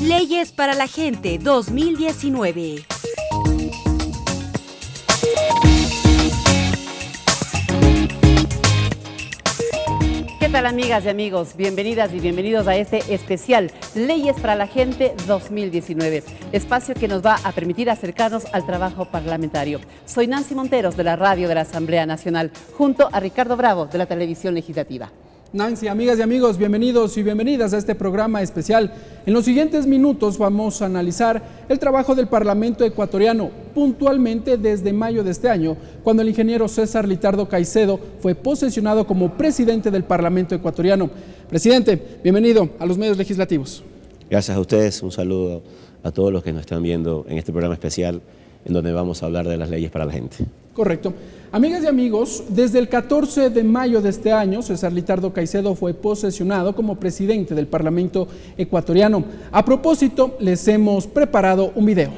Leyes para la Gente 2019. ¿Qué tal, amigas y amigos? Bienvenidas y bienvenidos a este especial Leyes para la Gente 2019, espacio que nos va a permitir acercarnos al trabajo parlamentario. Soy Nancy Monteros de la Radio de la Asamblea Nacional, junto a Ricardo Bravo de la Televisión Legislativa. Nancy, amigas y amigos, bienvenidos y bienvenidas a este programa especial. En los siguientes minutos vamos a analizar el trabajo del Parlamento ecuatoriano, puntualmente desde mayo de este año, cuando el ingeniero César Litardo Caicedo fue posesionado como presidente del Parlamento ecuatoriano. Presidente, bienvenido a los medios legislativos. Gracias a ustedes, un saludo a todos los que nos están viendo en este programa especial en donde vamos a hablar de las leyes para la gente. Correcto. Amigas y amigos, desde el 14 de mayo de este año, César Litardo Caicedo fue posesionado como presidente del Parlamento ecuatoriano. A propósito, les hemos preparado un video.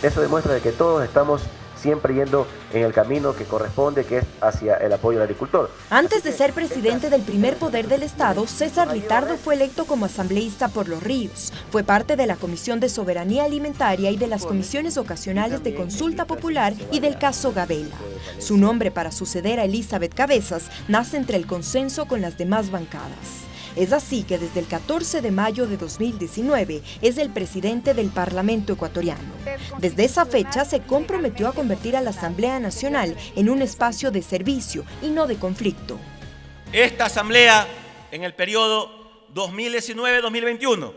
Eso demuestra de que todos estamos siempre yendo en el camino que corresponde, que es hacia el apoyo al agricultor. Antes de ser presidente del primer poder del Estado, César Litardo fue electo como asambleísta por Los Ríos. Fue parte de la Comisión de Soberanía Alimentaria y de las comisiones ocasionales de Consulta Popular y del caso Gabela. Su nombre para suceder a Elizabeth Cabezas nace entre el consenso con las demás bancadas. Es así que desde el 14 de mayo de 2019 es el presidente del Parlamento ecuatoriano. Desde esa fecha se comprometió a convertir a la Asamblea Nacional en un espacio de servicio y no de conflicto. Esta Asamblea, en el periodo 2019-2021,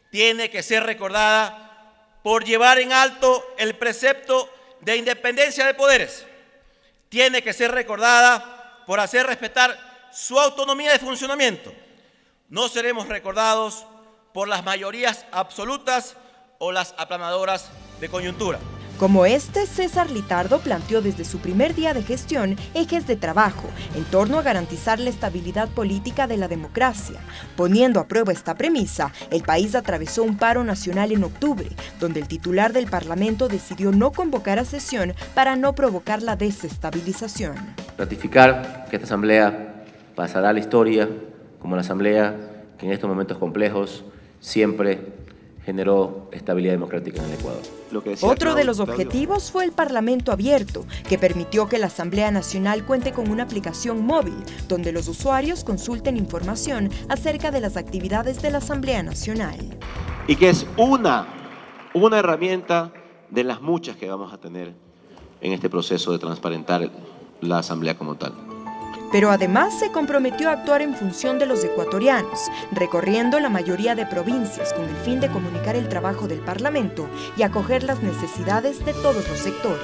tiene que ser recordada por llevar en alto el precepto de independencia de poderes. Tiene que ser recordada por hacer respetar su autonomía de funcionamiento. No seremos recordados por las mayorías absolutas o las aplanadoras de coyuntura. Como César Litardo planteó desde su primer día de gestión ejes de trabajo en torno a garantizar la estabilidad política de la democracia. Poniendo a prueba esta premisa, el país atravesó un paro nacional en octubre, donde el titular del Parlamento decidió no convocar a sesión para no provocar la desestabilización. Ratificar que esta asamblea pasará a la historia como la asamblea que en estos momentos complejos siempre generó estabilidad democrática en el Ecuador. Otro de los objetivos fue el Parlamento abierto, que permitió que la Asamblea Nacional cuente con una aplicación móvil, donde los usuarios consulten información acerca de las actividades de la Asamblea Nacional. Y que es una herramienta de las muchas que vamos a tener en este proceso de transparentar la asamblea como tal. Pero además se comprometió a actuar en función de los ecuatorianos, recorriendo la mayoría de provincias con el fin de comunicar el trabajo del Parlamento y acoger las necesidades de todos los sectores.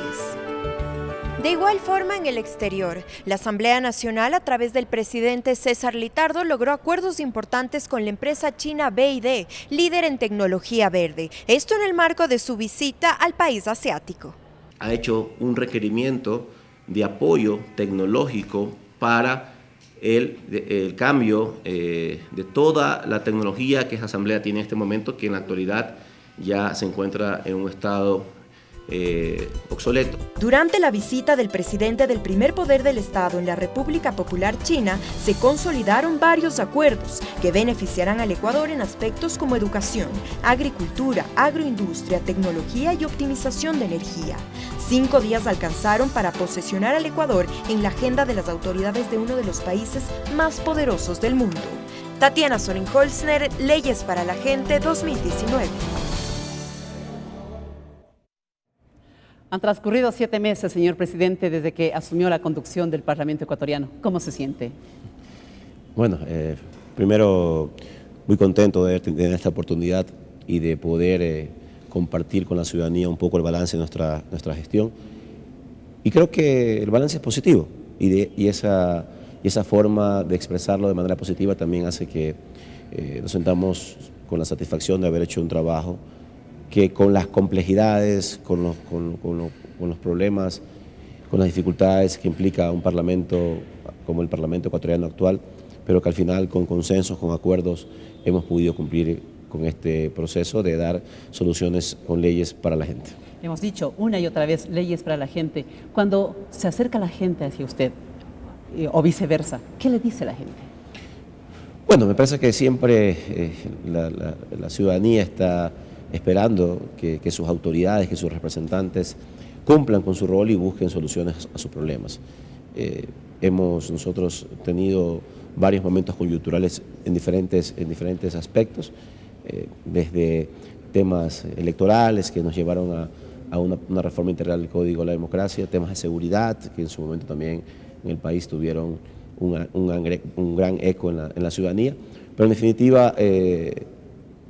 De igual forma, en el exterior, la Asamblea Nacional, a través del presidente César Litardo, logró acuerdos importantes con la empresa china BYD, líder en tecnología verde. Esto en el marco de su visita al país asiático. Ha hecho un requerimiento de apoyo tecnológico para el cambio de toda la tecnología que esa asamblea tiene en este momento, que en la actualidad ya se encuentra en un estado obsoleto. Durante la visita del presidente del primer poder del Estado en la República Popular China, se consolidaron varios acuerdos que beneficiarán al Ecuador en aspectos como educación, agricultura, agroindustria, tecnología y optimización de energía. 5 días alcanzaron para posesionar al Ecuador en la agenda de las autoridades de uno de los países más poderosos del mundo. Tatiana Sorin-Holzner, Leyes para la Gente 2019. Han transcurrido 7 meses, señor presidente, desde que asumió la conducción del Parlamento ecuatoriano. ¿Cómo se siente? Bueno, primero muy contento de tener esta oportunidad y de poder compartir con la ciudadanía un poco el balance de nuestra gestión. Y creo que el balance es positivo y esa forma de expresarlo de manera positiva también hace que nos sentamos con la satisfacción de haber hecho un trabajo que con las complejidades, con los problemas, con las dificultades que implica un parlamento como el Parlamento ecuatoriano actual, pero que al final con consensos, con acuerdos, hemos podido cumplir con este proceso de dar soluciones con leyes para la gente. Hemos dicho una y otra vez, leyes para la gente. Cuando se acerca la gente hacia usted, o viceversa, ¿qué le dice la gente? Bueno, me parece que siempre la ciudadanía está esperando que sus autoridades, que sus representantes cumplan con su rol y busquen soluciones a sus problemas. Hemos nosotros tenido varios momentos coyunturales en diferentes aspectos, desde temas electorales que nos llevaron a una reforma integral del Código de la Democracia, temas de seguridad que en su momento también en el país tuvieron un gran eco en la ciudadanía, pero en definitiva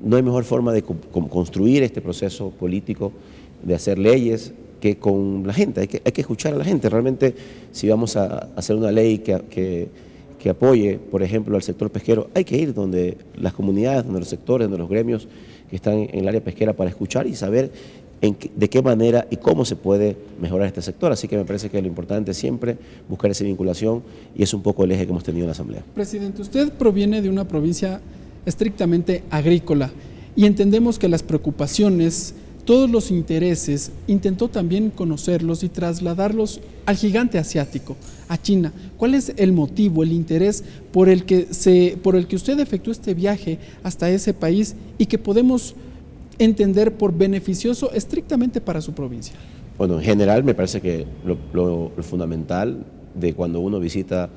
no hay mejor forma de construir este proceso político, de hacer leyes, que con la gente. Hay que escuchar a la gente. Realmente, si vamos a hacer una ley que apoye, por ejemplo, al sector pesquero, hay que ir donde las comunidades, donde los sectores, donde los gremios que están en el área pesquera para escuchar y saber de qué manera y cómo se puede mejorar este sector. Así que me parece que lo importante es siempre buscar esa vinculación y es un poco el eje que hemos tenido en la Asamblea. Presidente, usted proviene de una provincia estrictamente agrícola y entendemos que las preocupaciones, todos los intereses, intentó también conocerlos y trasladarlos al gigante asiático, a China. ¿Cuál es el motivo, el interés por el que usted efectuó este viaje hasta ese país y que podemos entender por beneficioso estrictamente para su provincia? Bueno, en general me parece que lo fundamental de cuando uno visita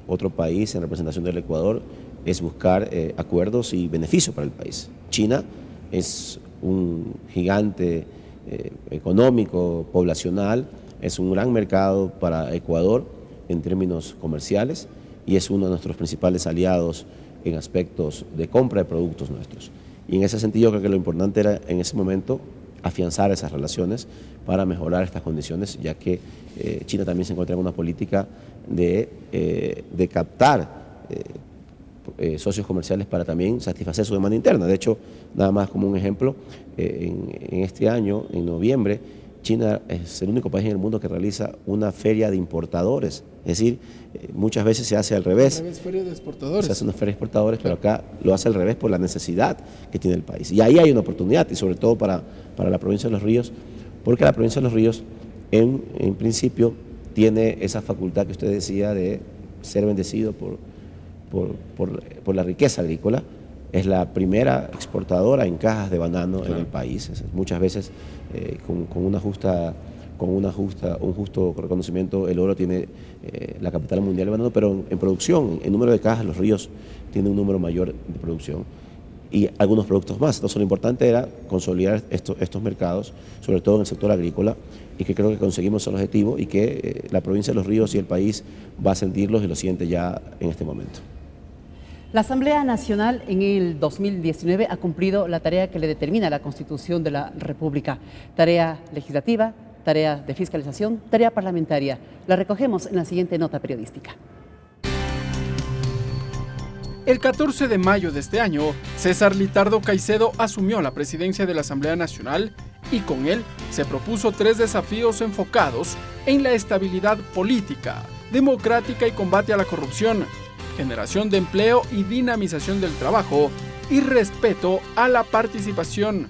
otro país en representación del Ecuador es buscar acuerdos y beneficios para el país. China es un gigante económico, poblacional, es un gran mercado para Ecuador en términos comerciales y es uno de nuestros principales aliados en aspectos de compra de productos nuestros. Y en ese sentido creo que lo importante era en ese momento afianzar esas relaciones para mejorar estas condiciones, ya que China también se encuentra en una política de captar socios comerciales para también satisfacer su demanda interna. De hecho, nada más como un ejemplo, en este año, en noviembre, China es el único país en el mundo que realiza una feria de importadores. Es decir, muchas veces se hace al revés. Feria de exportadores. Se hace una feria de exportadores, pero acá lo hace al revés por la necesidad que tiene el país. Y ahí hay una oportunidad, y sobre todo para la provincia de Los Ríos, porque la provincia de Los Ríos, en principio, tiene esa facultad que usted decía de ser bendecido por la riqueza agrícola. Es la primera exportadora en cajas de banano en el país. Muchas veces con un justo reconocimiento, el oro tiene la capital mundial de banano, pero en producción, en número de cajas, Los Ríos tiene un número mayor de producción y algunos productos más. Entonces lo importante era consolidar estos mercados, sobre todo en el sector agrícola, y que creo que conseguimos el objetivo y que la provincia de Los Ríos y el país va a sentirlos y lo siente ya en este momento. La Asamblea Nacional en el 2019 ha cumplido la tarea que le determina la Constitución de la República. Tarea legislativa, tarea de fiscalización, tarea parlamentaria. La recogemos en la siguiente nota periodística. El 14 de mayo de este año, César Litardo Caicedo asumió la presidencia de la Asamblea Nacional y con él se propuso 3 desafíos enfocados en la estabilidad política, democrática y combate a la corrupción, generación de empleo y dinamización del trabajo y respeto a la participación.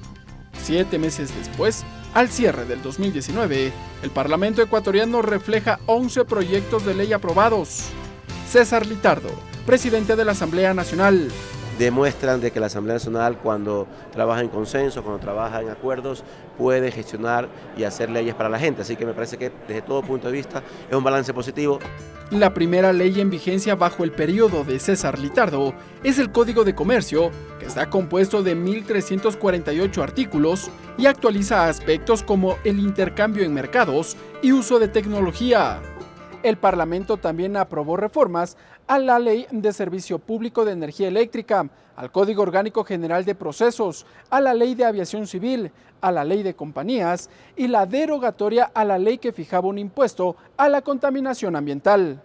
7 meses después, al cierre del 2019, el Parlamento ecuatoriano refleja 11 proyectos de ley aprobados. César Litardo, presidente de la Asamblea Nacional. Demuestran de que la Asamblea Nacional, cuando trabaja en consenso, cuando trabaja en acuerdos, puede gestionar y hacer leyes para la gente. Así que me parece que desde todo punto de vista es un balance positivo. La primera ley en vigencia bajo el periodo de César Litardo es el Código de Comercio, que está compuesto de 1.348 artículos y actualiza aspectos como el intercambio en mercados y uso de tecnología. El Parlamento también aprobó reformas a la Ley de Servicio Público de Energía Eléctrica, al Código Orgánico General de Procesos, a la Ley de Aviación Civil, a la Ley de Compañías y la derogatoria a la ley que fijaba un impuesto a la contaminación ambiental.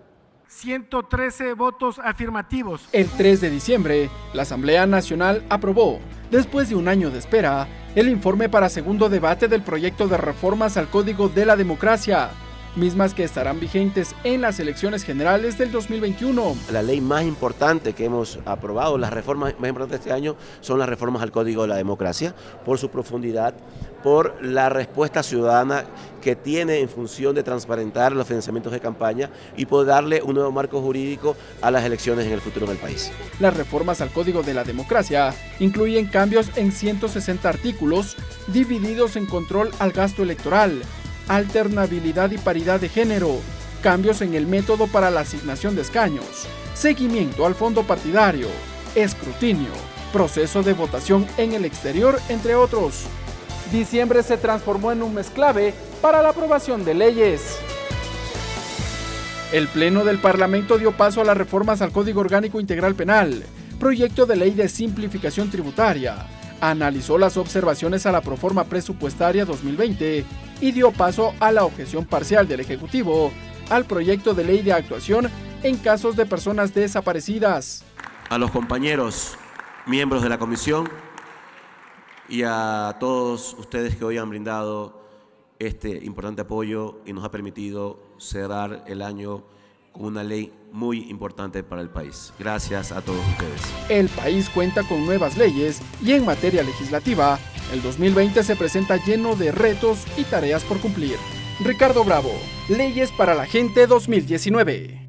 113 votos afirmativos. El 3 de diciembre, la Asamblea Nacional aprobó, después de un año de espera, el informe para segundo debate del proyecto de reformas al Código de la Democracia. mismas que estarán vigentes en las elecciones generales del 2021. La ley más importante que hemos aprobado, las reformas más importantes de este año, son las reformas al Código de la Democracia, por su profundidad, por la respuesta ciudadana que tiene en función de transparentar los financiamientos de campaña y poder darle un nuevo marco jurídico a las elecciones en el futuro del país. Las reformas al Código de la Democracia incluyen cambios en 160 artículos divididos en control al gasto electoral, alternabilidad y paridad de género, cambios en el método para la asignación de escaños, seguimiento al fondo partidario, escrutinio, proceso de votación en el exterior, entre otros. Diciembre se transformó en un mes clave para la aprobación de leyes. El Pleno del Parlamento dio paso a las reformas al Código Orgánico Integral Penal, proyecto de ley de simplificación tributaria, analizó las observaciones a la proforma presupuestaria 2020 y dio paso a la objeción parcial del Ejecutivo al proyecto de ley de actuación en casos de personas desaparecidas. A los compañeros, miembros de la comisión y a todos ustedes que hoy han brindado este importante apoyo y nos ha permitido cerrar el año con una ley muy importante para el país. Gracias a todos ustedes. El país cuenta con nuevas leyes y en materia legislativa, el 2020 se presenta lleno de retos y tareas por cumplir. Ricardo Bravo, Leyes para la Gente 2019.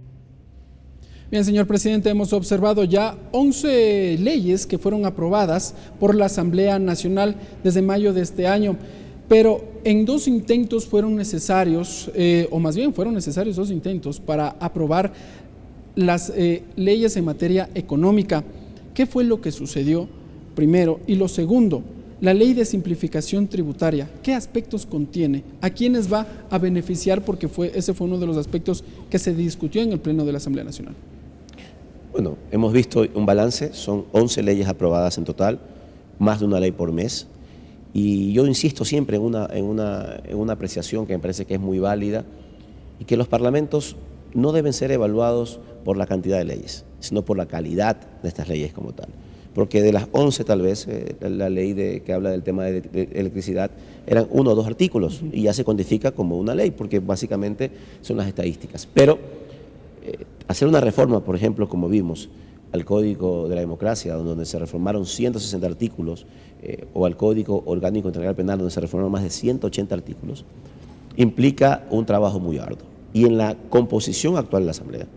Bien, señor presidente, hemos observado ya 11 leyes que fueron aprobadas por la Asamblea Nacional desde mayo de este año, pero en 2 intentos fueron necesarios, o más bien fueron necesarios 2 intentos para aprobar las leyes en materia económica. ¿Qué fue lo que sucedió primero? Y lo segundo, la ley de simplificación tributaria, ¿qué aspectos contiene? ¿A quiénes va a beneficiar? Porque ese fue uno de los aspectos que se discutió en el Pleno de la Asamblea Nacional. Bueno, hemos visto un balance, son 11 leyes aprobadas en total, más de una ley por mes, y yo insisto siempre en una apreciación que me parece que es muy válida, y que los parlamentos no deben ser evaluados por la cantidad de leyes, sino por la calidad de estas leyes como tal. Porque de las 11 tal vez, la ley que habla del tema de electricidad, eran 1 o 2 artículos, y ya se codifica como una ley, porque básicamente son las estadísticas. Pero hacer una reforma, por ejemplo, como vimos, al Código de la Democracia, donde se reformaron 160 artículos, o al Código Orgánico Integral Penal, donde se reformaron más de 180 artículos, implica un trabajo muy arduo. Y en la composición actual de la Asamblea,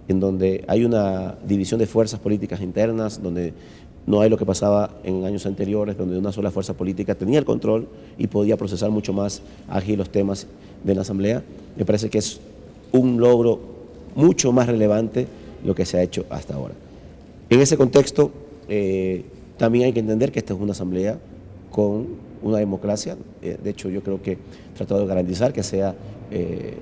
en donde hay una división de fuerzas políticas internas, donde no hay lo que pasaba en años anteriores, donde una sola fuerza política tenía el control y podía procesar mucho más ágil los temas de la Asamblea, me parece que es un logro mucho más relevante lo que se ha hecho hasta ahora. En ese contexto, también hay que entender que esta es una Asamblea con una democracia. De hecho, yo creo que he tratado de garantizar que sea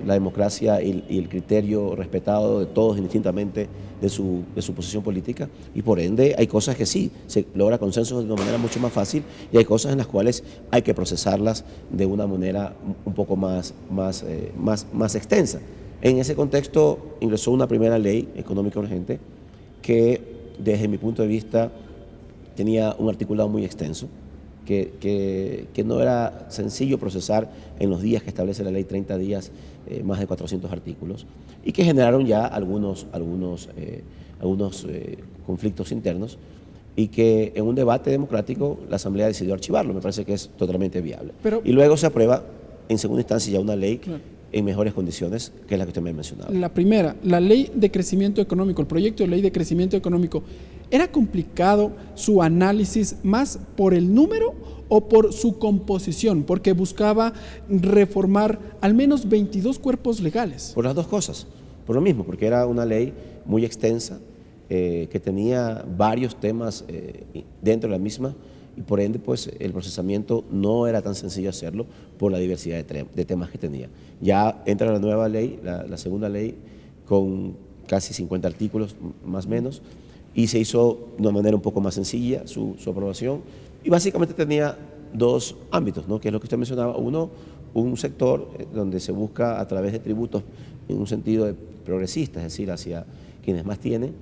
la democracia y el criterio respetado de todos indistintamente de su posición política, y por ende hay cosas que sí, se logra consenso de una manera mucho más fácil, y hay cosas en las cuales hay que procesarlas de una manera un poco más extensa. En ese contexto ingresó una primera ley económica urgente que, desde mi punto de vista, tenía un articulado muy extenso, que no era sencillo procesar en los días que establece la ley, 30 días, más de 400 artículos, y que generaron ya algunos conflictos internos, y que en un debate democrático la Asamblea decidió archivarlo. Me parece que es totalmente viable. Y luego se aprueba en segunda instancia ya una ley, claro, en mejores condiciones, que es la que usted me ha mencionado. La primera, la ley de crecimiento económico, el proyecto de ley de crecimiento económico, ¿era complicado su análisis más por el número o por su composición? Porque buscaba reformar al menos 22 cuerpos legales. Por las dos cosas, por lo mismo, porque era una ley muy extensa, que tenía varios temas dentro de la misma, y por ende pues el procesamiento no era tan sencillo hacerlo por la diversidad de temas que tenía. Ya entra la nueva ley, la segunda ley, con casi 50 artículos más o menos, y se hizo de una manera un poco más sencilla su aprobación, y básicamente tenía 2 ámbitos, ¿no?, que es lo que usted mencionaba. Uno, un sector donde se busca a través de tributos en un sentido progresista, es decir, hacia quienes más tienen,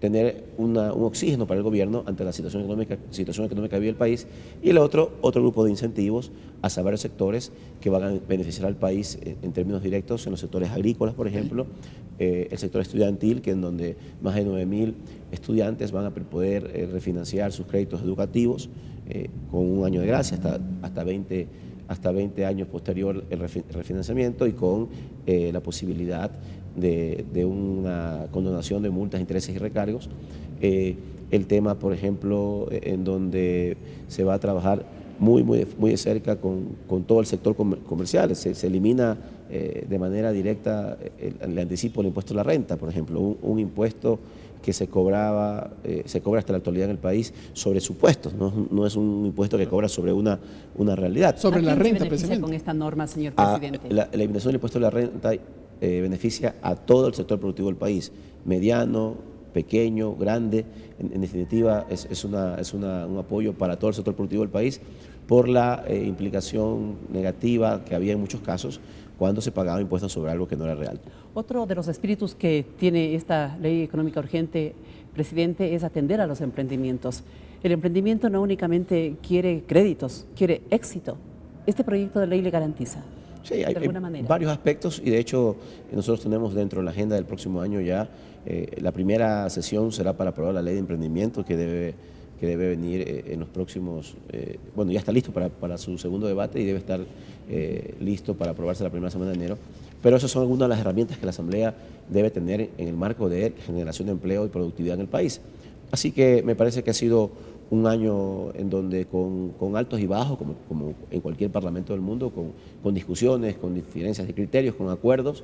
tener un oxígeno para el gobierno ante la situación económica que vive el país, y el otro grupo de incentivos hacia varios sectores que van a beneficiar al país en términos directos, en los sectores agrícolas, por ejemplo, el sector estudiantil, que en donde más de 9.000 estudiantes van a poder refinanciar sus créditos educativos con un año de gracia, hasta 20 años posterior el refinanciamiento, y con la posibilidad de una condonación de multas, intereses y recargos. El tema, por ejemplo, en donde se va a trabajar muy de cerca con todo el sector comercial. Se elimina de manera directa el anticipo del impuesto a la renta, por ejemplo, un impuesto que se cobra hasta la actualidad en el país sobre supuestos, no es un impuesto que cobra sobre una realidad. Sobre la renta, precisamente. precisamente. Con esta norma, señor presidente? La eliminación del impuesto a la renta beneficia a todo el sector productivo del país, mediano, pequeño, grande. En definitiva, es un apoyo para todo el sector productivo del país por la implicación negativa que había en muchos casos cuando se pagaba impuestos sobre algo que no era real. Otro de los espíritus que tiene esta ley económica urgente, presidente, es atender a los emprendimientos. El emprendimiento no únicamente quiere créditos, quiere éxito. ¿Este proyecto de ley le garantiza? Sí, hay varios aspectos, y de hecho nosotros tenemos dentro de la agenda del próximo año ya, la primera sesión será para aprobar la ley de emprendimiento que debe venir en los próximos, bueno, ya está listo para su segundo debate y debe estar listo para aprobarse la primera semana de enero. Pero esas son algunas de las herramientas que la Asamblea debe tener en el marco de generación de empleo y productividad en el país. Así que me parece que ha sido un año en donde con altos y bajos, como en cualquier parlamento del mundo, con discusiones, con diferencias de criterios, con acuerdos,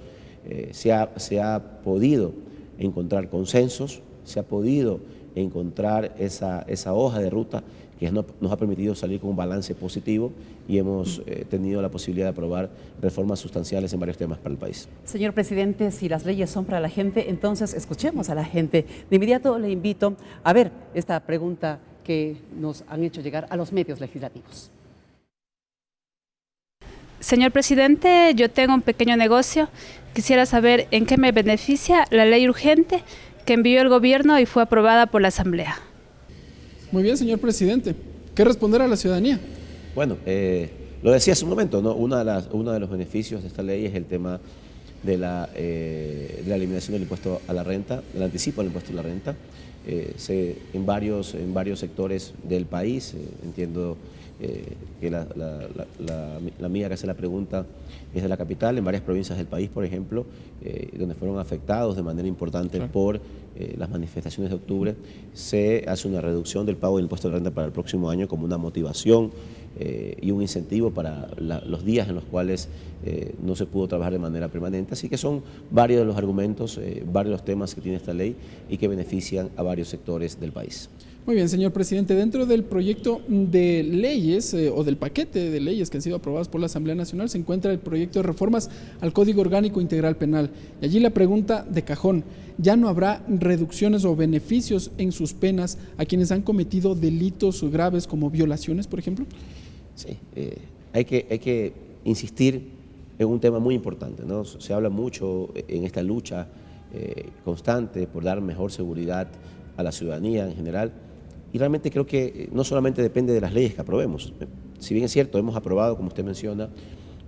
se ha podido encontrar consensos, se ha podido encontrar esa hoja de ruta que nos ha permitido salir con un balance positivo, y hemos tenido la posibilidad de aprobar reformas sustanciales en varios temas para el país. Señor presidente, si las leyes son para la gente, entonces escuchemos a la gente. De inmediato le invito a ver esta pregunta que nos han hecho llegar a los medios legislativos. Señor presidente, yo tengo un pequeño negocio. Quisiera saber en qué me beneficia la ley urgente que envió el gobierno y fue aprobada por la Asamblea. Muy bien, señor presidente. ¿Qué responder a la ciudadanía? Bueno, lo decía hace un momento, ¿no? Uno de los beneficios de esta ley es el tema de la eliminación del impuesto a la renta, del anticipo del impuesto a la renta. En varios sectores del país, entiendo que la amiga que hace la pregunta es de la capital, en varias provincias del país, por ejemplo, donde fueron afectados de manera importante por las manifestaciones de octubre, se hace una reducción del pago del impuesto de renta para el próximo año como una motivación y un incentivo para los días en los cuales no se pudo trabajar de manera permanente. Así que son varios de los argumentos, varios de los temas que tiene esta ley y que benefician a varios sectores del país. Muy bien, señor presidente. Dentro del proyecto de leyes o del paquete de leyes que han sido aprobadas por la Asamblea Nacional se encuentra el proyecto de reformas al Código Orgánico Integral Penal. Y allí la pregunta de cajón: ¿ya no habrá reducciones o beneficios en sus penas a quienes han cometido delitos graves como violaciones, por ejemplo? Sí, hay que insistir en un tema muy importante, ¿no? Se habla mucho en esta lucha constante por dar mejor seguridad a la ciudadanía en general. Y realmente creo que no solamente depende de las leyes que aprobemos. Si bien es cierto, hemos aprobado, como usted menciona,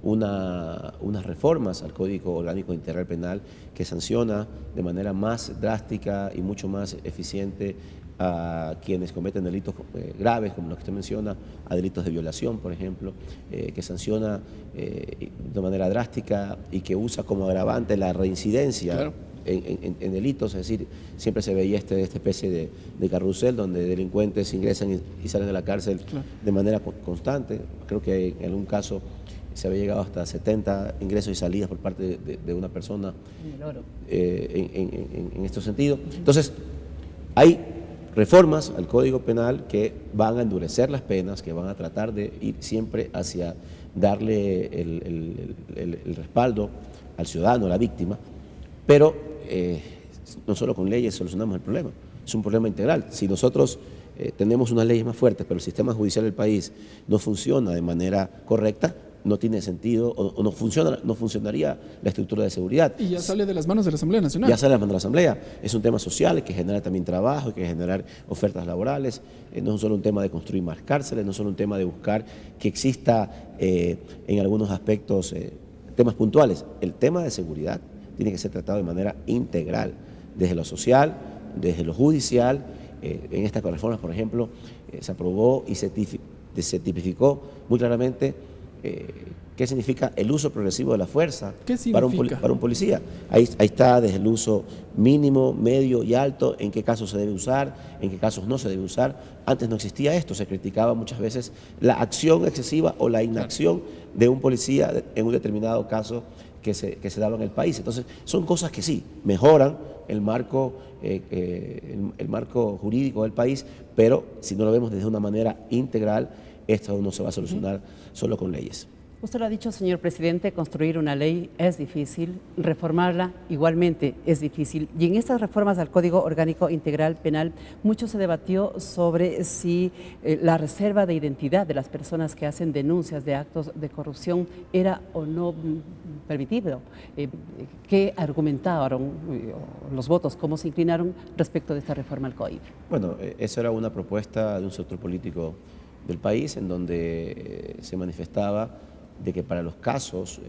unas reformas al Código Orgánico Integral Penal que sanciona de manera más drástica y mucho más eficiente a quienes cometen delitos graves, como los que usted menciona, a delitos de violación, por ejemplo, que sanciona de manera drástica y que usa como agravante la reincidencia. Claro. En delitos, es decir, siempre se veía esta especie de carrusel donde delincuentes ingresan y salen de la cárcel de manera constante. Creo que en algún caso se había llegado hasta 70 ingresos y salidas por parte de una persona en este sentido. Entonces, hay reformas al Código Penal que van a endurecer las penas, que van a tratar de ir siempre hacia darle el respaldo al ciudadano, a la víctima, pero no solo con leyes solucionamos el problema, es un problema integral. Si nosotros tenemos unas leyes más fuertes, pero el sistema judicial del país no funciona de manera correcta, no tiene sentido o no funcionaría la estructura de seguridad. Y ya sale de las manos de la Asamblea Nacional. Ya sale de las manos de la Asamblea. Es un tema social, hay que generar también trabajo, hay que generar ofertas laborales. No es solo un tema de construir más cárceles, no es solo un tema de buscar que exista en algunos aspectos temas puntuales. El tema de seguridad tiene que ser tratado de manera integral, desde lo social, desde lo judicial. En estas reformas, por ejemplo, se aprobó y se tipificó muy claramente qué significa el uso progresivo de la fuerza para un policía. Ahí está desde el uso mínimo, medio y alto, en qué casos se debe usar, en qué casos no se debe usar. Antes no existía esto, se criticaba muchas veces la acción excesiva o la inacción de un policía en un determinado caso que se daba en el país. Entonces, son cosas que sí, mejoran el marco jurídico del país, pero si no lo vemos desde una manera integral, esto no se va a solucionar solo con leyes. Usted lo ha dicho, señor presidente, construir una ley es difícil, reformarla igualmente es difícil. Y en estas reformas al Código Orgánico Integral Penal, mucho se debatió sobre si la reserva de identidad de las personas que hacen denuncias de actos de corrupción era o no permitido. ¿Qué argumentaron los votos? ¿Cómo se inclinaron respecto de esta reforma al COIP? Bueno, esa era una propuesta de un sector político del país en donde se manifestaba de que para los casos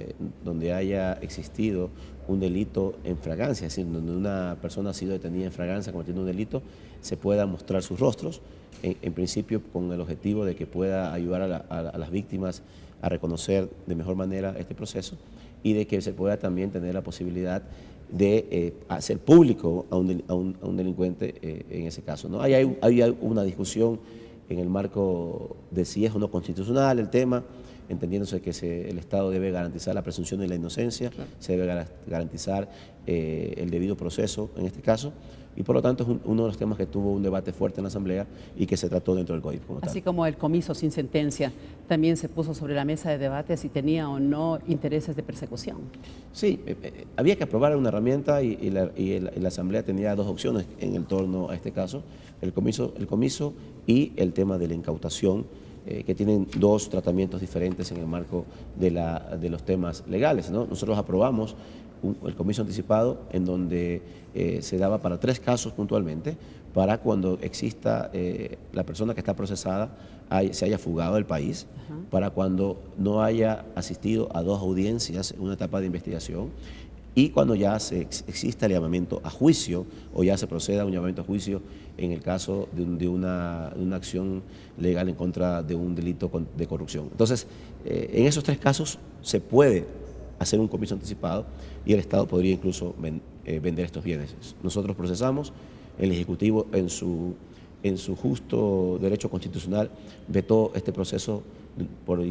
donde haya existido un delito en fragancia, es decir, donde una persona ha sido detenida en fragancia cometiendo un delito, se pueda mostrar sus rostros, en principio con el objetivo de que pueda ayudar a las víctimas a reconocer de mejor manera este proceso y de que se pueda también tener la posibilidad de hacer público a un delincuente en ese caso, ¿no? Hay una discusión en el marco de si es o no constitucional el tema, entendiéndose que el Estado debe garantizar la presunción de la inocencia, claro, se debe garantizar el debido proceso en este caso, y por lo tanto es uno de los temas que tuvo un debate fuerte en la Asamblea y que se trató dentro del COIP como tal. Así como el comiso sin sentencia, también se puso sobre la mesa de debate si tenía o no intereses de persecución. Sí, había que aprobar una herramienta y la Asamblea tenía dos opciones en el torno a este caso, el comiso y el tema de la incautación, que tienen dos tratamientos diferentes en el marco de los temas legales, ¿no? Nosotros aprobamos el comiso anticipado en donde se daba para 3 casos puntualmente, para cuando exista la persona que está procesada se haya fugado del país, para cuando no haya asistido a 2 audiencias en una etapa de investigación y cuando ya exista el llamamiento a juicio o ya se proceda a un llamamiento a juicio en el caso de una acción legal en contra de un delito de corrupción. Entonces, en esos 3 casos se puede hacer un comiso anticipado y el Estado podría incluso vender estos bienes. Nosotros procesamos, el Ejecutivo en su justo derecho constitucional vetó este proceso por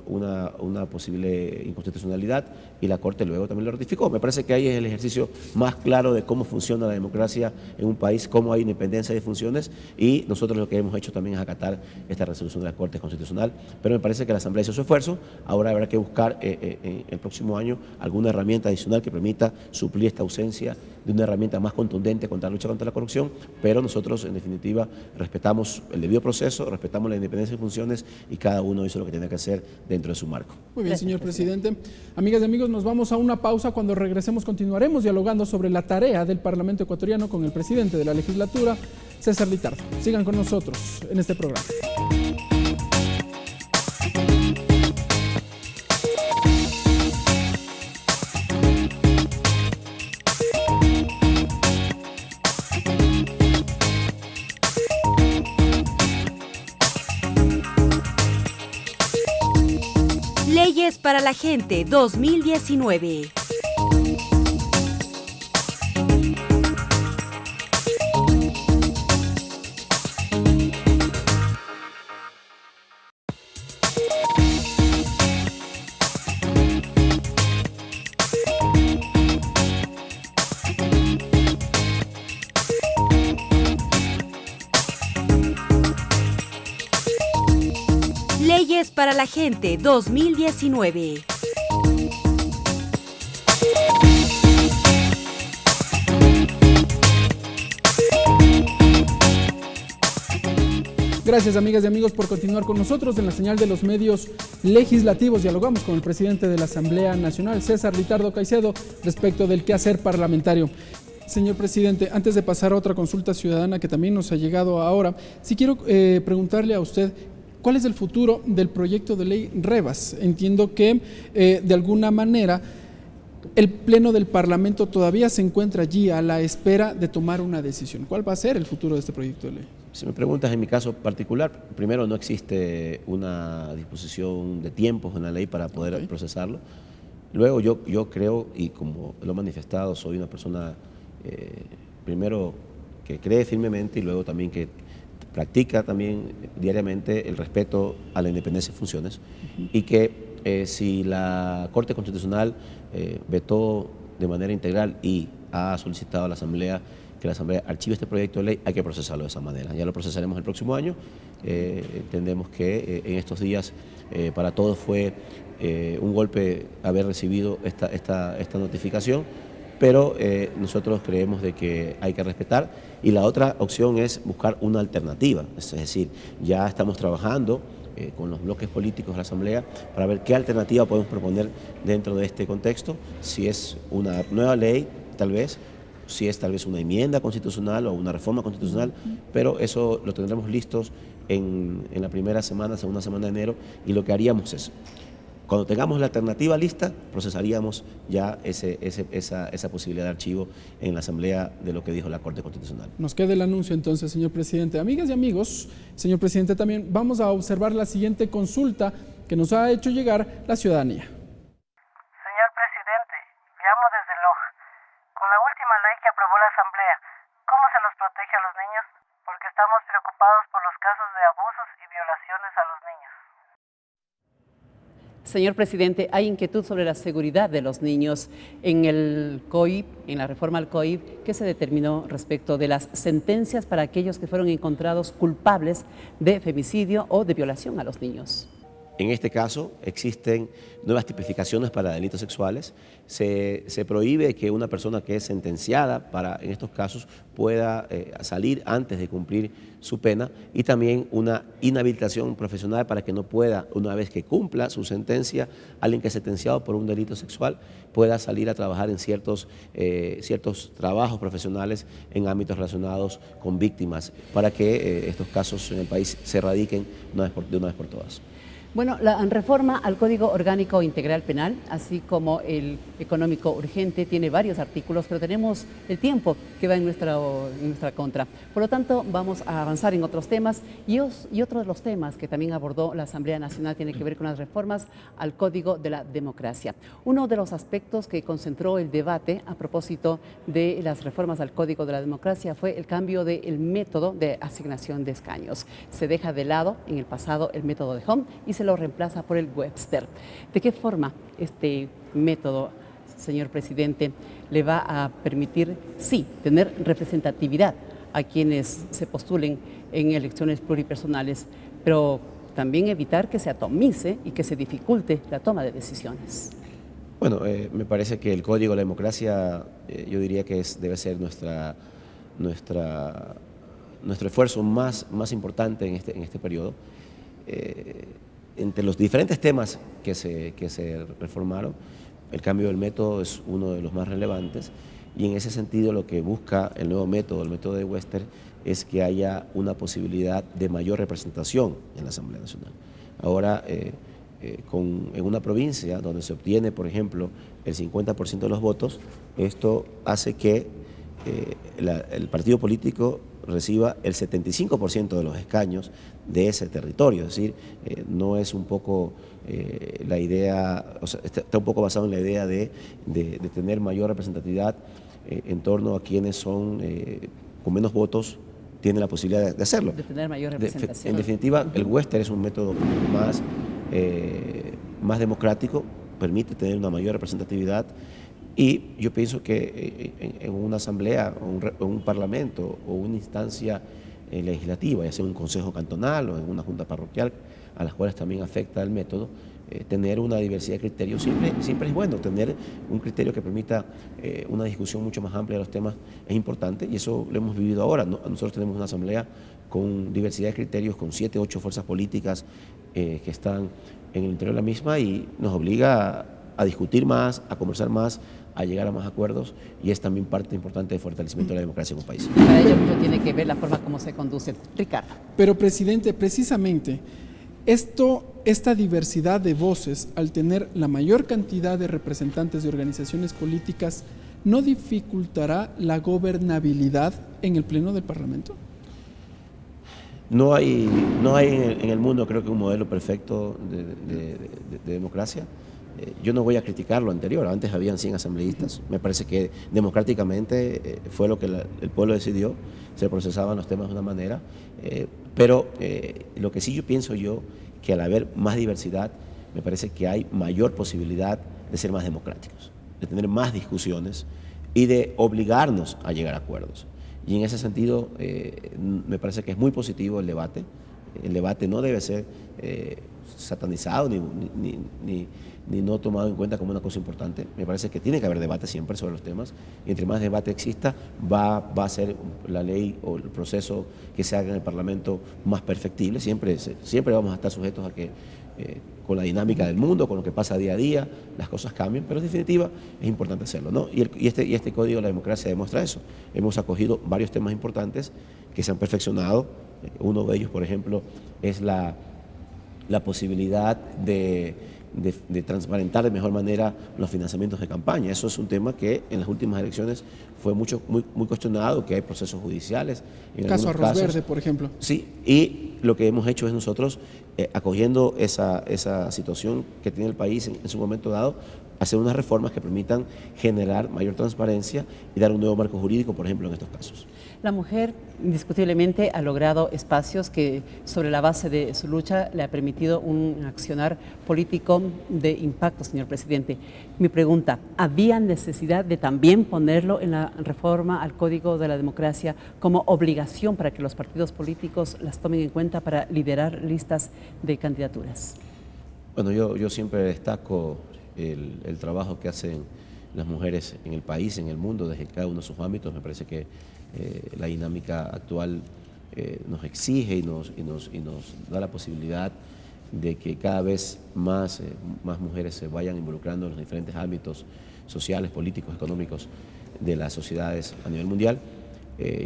una posible inconstitucionalidad y la Corte luego también lo ratificó. Me parece que ahí es el ejercicio más claro de cómo funciona la democracia en un país, cómo hay independencia de funciones, y nosotros lo que hemos hecho también es acatar esta resolución de la Corte Constitucional, pero me parece que la Asamblea hizo su esfuerzo. Ahora habrá que buscar el próximo año alguna herramienta adicional que permita suplir esta ausencia de una herramienta más contundente contra la lucha contra la corrupción, pero nosotros en definitiva respetamos el debido proceso, respetamos la independencia de funciones y cada uno hizo lo que tenía que hacer dentro de su marco. Muy bien, señor presidente. Amigas y amigos, nos vamos a una pausa. Cuando regresemos continuaremos dialogando sobre la tarea del Parlamento ecuatoriano con el presidente de la legislatura, César Litardo. Sigan con nosotros en este programa. Leyes para la Gente 2019. Leyes para la Gente 2019. Gracias, amigas y amigos, por continuar con nosotros en la señal de los medios legislativos. Dialogamos con el presidente de la Asamblea Nacional, César Ritardo Caicedo, respecto del quehacer parlamentario. Señor presidente, antes de pasar a otra consulta ciudadana que también nos ha llegado ahora, sí quiero preguntarle a usted, ¿cuál es el futuro del proyecto de ley Revas? Entiendo que, de alguna manera, el Pleno del Parlamento todavía se encuentra allí a la espera de tomar una decisión. ¿Cuál va a ser el futuro de este proyecto de ley? Si me preguntas en mi caso particular, primero no existe una disposición de tiempos en la ley para poder procesarlo. Luego yo creo, y como lo he manifestado, soy una persona primero que cree firmemente y luego también que practica también diariamente el respeto a la independencia de funciones y que si la Corte Constitucional vetó de manera integral y ha solicitado a la Asamblea que la Asamblea archive este proyecto de ley, hay que procesarlo de esa manera. Ya lo procesaremos el próximo año. Entendemos que en estos días para todos fue un golpe haber recibido esta notificación, pero nosotros creemos de que hay que respetar, y la otra opción es buscar una alternativa, es decir, ya estamos trabajando con los bloques políticos de la Asamblea para ver qué alternativa podemos proponer dentro de este contexto, si es una nueva ley, tal vez una enmienda constitucional o una reforma constitucional, pero eso lo tendremos listos en la primera semana, segunda semana de enero, y lo que haríamos es, cuando tengamos la alternativa lista, procesaríamos ya esa posibilidad de archivo en la Asamblea de lo que dijo la Corte Constitucional. Nos queda el anuncio entonces, señor presidente. Amigas y amigos, señor presidente, también vamos a observar la siguiente consulta que nos ha hecho llegar la ciudadanía. Señor presidente, llamo desde Loja. Con la última ley que aprobó la Asamblea, ¿cómo se los protege a los niños? Porque estamos preocupados por los casos de abusos y violaciones a los niños. Señor presidente, hay inquietud sobre la seguridad de los niños en el COIP, en la reforma al COIP, que se determinó respecto de las sentencias para aquellos que fueron encontrados culpables de femicidio o de violación a los niños. En este caso existen nuevas tipificaciones para delitos sexuales. Se prohíbe que una persona que es sentenciada en estos casos pueda salir antes de cumplir su pena, y también una inhabilitación profesional para que no pueda, una vez que cumpla su sentencia, alguien que es sentenciado por un delito sexual pueda salir a trabajar en ciertos trabajos profesionales en ámbitos relacionados con víctimas, para que estos casos en el país se erradiquen de una vez por todas. Bueno, la reforma al Código Orgánico Integral Penal, así como el económico urgente, tiene varios artículos, pero tenemos el tiempo que va en nuestra contra. Por lo tanto, vamos a avanzar en otros temas, y otro de los temas que también abordó la Asamblea Nacional tiene que ver con las reformas al Código de la Democracia. Uno de los aspectos que concentró el debate a propósito de las reformas al Código de la Democracia fue el cambio del método de asignación de escaños. Se deja de lado en el pasado el método de Home y se lo reemplaza por el Webster. ¿De qué forma este método, señor presidente, le va a permitir, sí, tener representatividad a quienes se postulen en elecciones pluripersonales, pero también evitar que se atomice y que se dificulte la toma de decisiones? Bueno, me parece que el Código de la Democracia, yo diría que debe ser nuestro esfuerzo más importante en este periodo. Entre los diferentes temas que se reformaron, el cambio del método es uno de los más relevantes, y en ese sentido lo que busca el nuevo método, el método de Webster, es que haya una posibilidad de mayor representación en la Asamblea Nacional. Ahora, en una provincia donde se obtiene, por ejemplo, el 50% de los votos, esto hace que el partido político reciba el 75% de los escaños de ese territorio. Es decir, no es un poco la idea, o sea, está un poco basado en la idea de tener mayor representatividad en torno a quienes son con menos votos, tienen la posibilidad de hacerlo. De tener mayor representación. En definitiva, el Webster es un método más democrático, permite tener una mayor representatividad. Y yo pienso que en una asamblea, o un parlamento, o una instancia legislativa, ya sea un consejo cantonal o en una junta parroquial, a las cuales también afecta el método, tener una diversidad de criterios siempre es bueno. Tener un criterio que permita una discusión mucho más amplia de los temas es importante, y eso lo hemos vivido ahora. Nosotros tenemos una asamblea con diversidad de criterios, con 7, 8 fuerzas políticas que están en el interior de la misma, y nos obliga a discutir más, a conversar más, a llegar a más acuerdos, y es también parte importante del fortalecimiento de la democracia en un país. Para ello mucho tiene que ver la forma como se conduce. Ricardo. Pero, presidente, precisamente esta diversidad de voces, al tener la mayor cantidad de representantes de organizaciones políticas, ¿no dificultará la gobernabilidad en el Pleno del Parlamento? No hay en el mundo, creo que, un modelo perfecto de democracia. Yo no voy a criticar lo anterior. Antes habían 100 asambleístas. Me parece que democráticamente fue lo que el pueblo decidió. Se procesaban los temas de una manera. Pero lo que sí yo pienso que al haber más diversidad, me parece que hay mayor posibilidad de ser más democráticos, de tener más discusiones y de obligarnos a llegar a acuerdos. Y en ese sentido, me parece que es muy positivo el debate. El debate no debe ser satanizado ni no tomado en cuenta como una cosa importante. Me parece que tiene que haber debate siempre sobre los temas, y entre más debate exista, va a ser la ley o el proceso que se haga en el Parlamento más perfectible. Siempre vamos a estar sujetos a que con la dinámica del mundo, con lo que pasa día a día, las cosas cambian, pero en definitiva es importante hacerlo, ¿no? Y este Código de la Democracia demuestra eso. Hemos acogido varios temas importantes que se han perfeccionado. Uno de ellos, por ejemplo, es la posibilidad de transparentar de mejor manera los financiamientos de campaña. Eso es un tema que en las últimas elecciones fue muy cuestionado, que hay procesos judiciales. En caso Arroz Verde, por ejemplo. Sí, y lo que hemos hecho es nosotros, acogiendo esa situación que tiene el país en su momento dado, hacer unas reformas que permitan generar mayor transparencia y dar un nuevo marco jurídico, por ejemplo, en estos casos. La mujer indiscutiblemente ha logrado espacios que, sobre la base de su lucha, le ha permitido un accionar político de impacto, señor presidente. Mi pregunta, ¿había necesidad de también ponerlo en la reforma al Código de la Democracia como obligación para que los partidos políticos las tomen en cuenta para liderar listas de candidaturas? Bueno, yo siempre destaco el trabajo que hacen las mujeres en el país, en el mundo, desde cada uno de sus ámbitos. Me parece que la dinámica actual nos exige y nos da la posibilidad de que cada vez más mujeres se vayan involucrando en los diferentes ámbitos sociales, políticos, económicos de las sociedades a nivel mundial.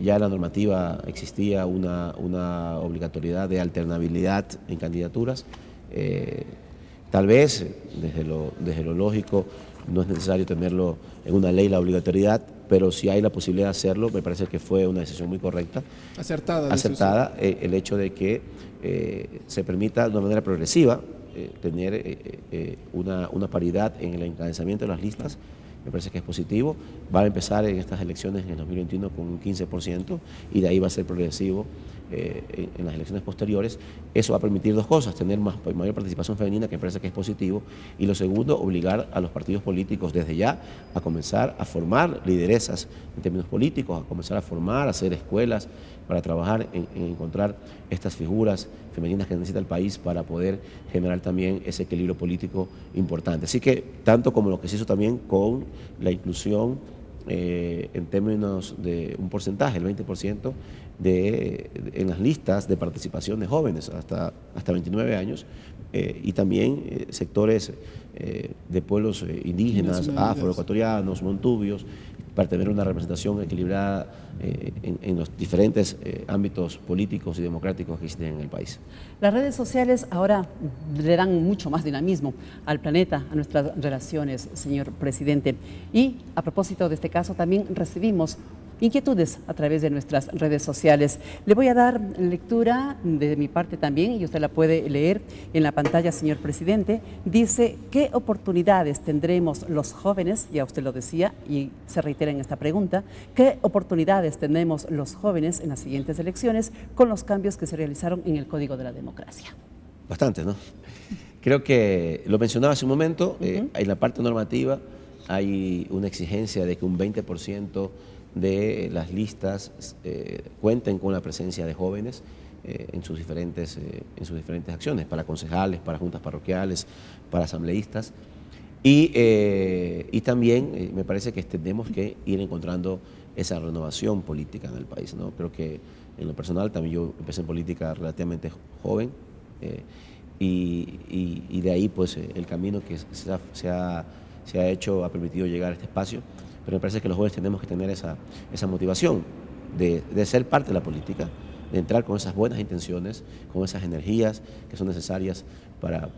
Ya en la normativa existía una obligatoriedad de alternabilidad en candidaturas. Tal vez, desde lo lógico, no es necesario tenerlo en una ley la obligatoriedad, pero si hay la posibilidad de hacerlo, me parece que fue una decisión muy correcta. Acertada, el hecho de que se permita de una manera progresiva tener una paridad en el encabezamiento de las listas. Me parece que es positivo. Va a empezar en estas elecciones en el 2021 con un 15% y de ahí va a ser progresivo en las elecciones posteriores. Eso va a permitir dos cosas: tener mayor participación femenina, que me parece que es positivo, y lo segundo, obligar a los partidos políticos desde ya a comenzar a formar lideresas en términos políticos, a comenzar a formar, a hacer escuelas para trabajar en encontrar estas figuras femeninas que necesita el país para poder generar también ese equilibrio político importante. Así que, tanto como lo que se hizo también con la inclusión en términos de un porcentaje, el 20%, en las listas de participación de jóvenes hasta 29 años, y también sectores de pueblos indígenas, afroecuatorianos, montubios, para tener una representación equilibrada en los diferentes ámbitos políticos y democráticos que existen en el país. Las redes sociales ahora le dan mucho más dinamismo al planeta, a nuestras relaciones, señor presidente. Y a propósito de este caso, también recibimos inquietudes a través de nuestras redes sociales. Le voy a dar lectura de mi parte también, y usted la puede leer en la pantalla, señor presidente. Dice: ¿qué oportunidades tendremos los jóvenes? Ya usted lo decía y se reitera en esta pregunta. ¿Qué oportunidades tenemos los jóvenes en las siguientes elecciones con los cambios que se realizaron en el Código de la Democracia? Bastante, ¿no? Creo que lo mencionaba hace un momento, en la parte normativa hay una exigencia de que un 20% de las listas cuenten con la presencia de jóvenes en sus diferentes acciones, para concejales, para juntas parroquiales, para asambleístas. Y también me parece que tenemos que ir encontrando esa renovación política en el país, ¿no? Creo que en lo personal también yo empecé en política relativamente joven y de ahí pues el camino que se ha hecho ha permitido llegar a este espacio, pero me parece que los jóvenes tenemos que tener esa motivación de ser parte de la política, de entrar con esas buenas intenciones, con esas energías que son necesarias para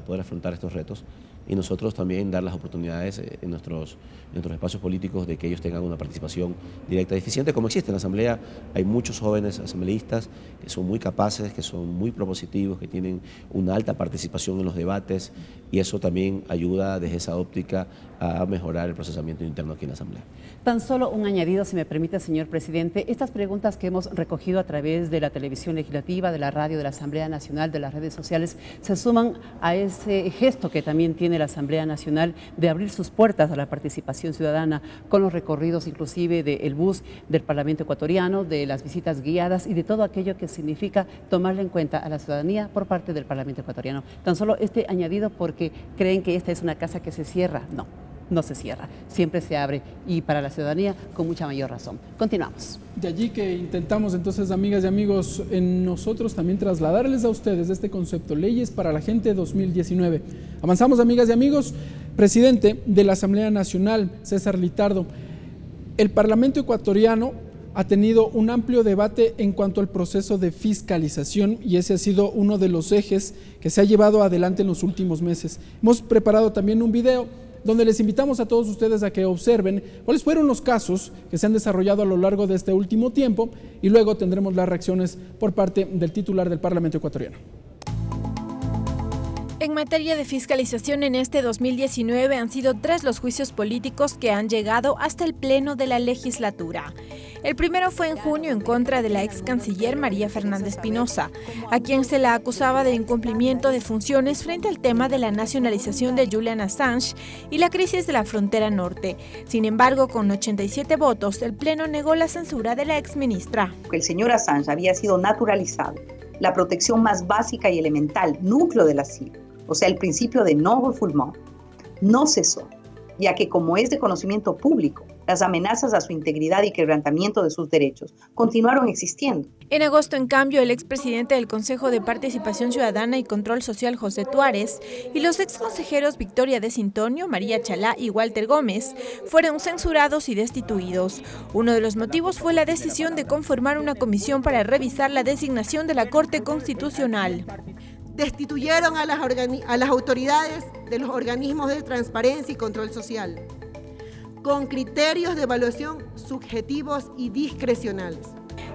poder afrontar estos retos, y nosotros también dar las oportunidades en nuestros espacios políticos de que ellos tengan una participación directa y eficiente, como existe en la Asamblea. Hay muchos jóvenes asambleístas que son muy capaces, que son muy propositivos, que tienen una alta participación en los debates, y eso también ayuda desde esa óptica a mejorar el procesamiento interno aquí en la Asamblea. Tan solo un añadido, si me permite, señor presidente. Estas preguntas que hemos recogido a través de la televisión legislativa, de la radio, de la Asamblea Nacional, de las redes sociales, se suman a ese gesto que también tiene la Asamblea Nacional de abrir sus puertas a la participación ciudadana, con los recorridos inclusive del bus del Parlamento ecuatoriano, de las visitas guiadas y de todo aquello que significa tomarle en cuenta a la ciudadanía por parte del Parlamento ecuatoriano. Tan solo este añadido porque creen que esta es una casa que se cierra. No se cierra, siempre se abre, y para la ciudadanía con mucha mayor razón. Continuamos. De allí que intentamos entonces, amigas y amigos, en nosotros también trasladarles a ustedes este concepto, Leyes para la Gente 2019. Avanzamos, amigas y amigos. Presidente de la Asamblea Nacional, César Litardo, el Parlamento ecuatoriano ha tenido un amplio debate en cuanto al proceso de fiscalización, y ese ha sido uno de los ejes que se ha llevado adelante en los últimos meses. Hemos preparado también un video donde les invitamos a todos ustedes a que observen cuáles fueron los casos que se han desarrollado a lo largo de este último tiempo, y luego tendremos las reacciones por parte del titular del Parlamento ecuatoriano. En materia de fiscalización en este 2019 han sido 3 los juicios políticos que han llegado hasta el pleno de la legislatura. El primero fue en junio en contra de la ex canciller María Fernanda Espinosa, a quien se la acusaba de incumplimiento de funciones frente al tema de la nacionalización de Julian Assange y la crisis de la frontera norte. Sin embargo, con 87 votos, el pleno negó la censura de la exministra. El señor Assange había sido naturalizado, la protección más básica y elemental, núcleo del asilo, o sea, el principio de non-refoulement, no cesó, ya que, como es de conocimiento público, las amenazas a su integridad y quebrantamiento de sus derechos continuaron existiendo. En agosto, en cambio, el expresidente del Consejo de Participación Ciudadana y Control Social, José Tuárez, y los exconsejeros Victoria de Sintonio, María Chalá y Walter Gómez fueron censurados y destituidos. Uno de los motivos fue la decisión de conformar una comisión para revisar la designación de la Corte Constitucional. Destituyeron a las autoridades de los organismos de transparencia y control social, con criterios de evaluación subjetivos y discrecionales.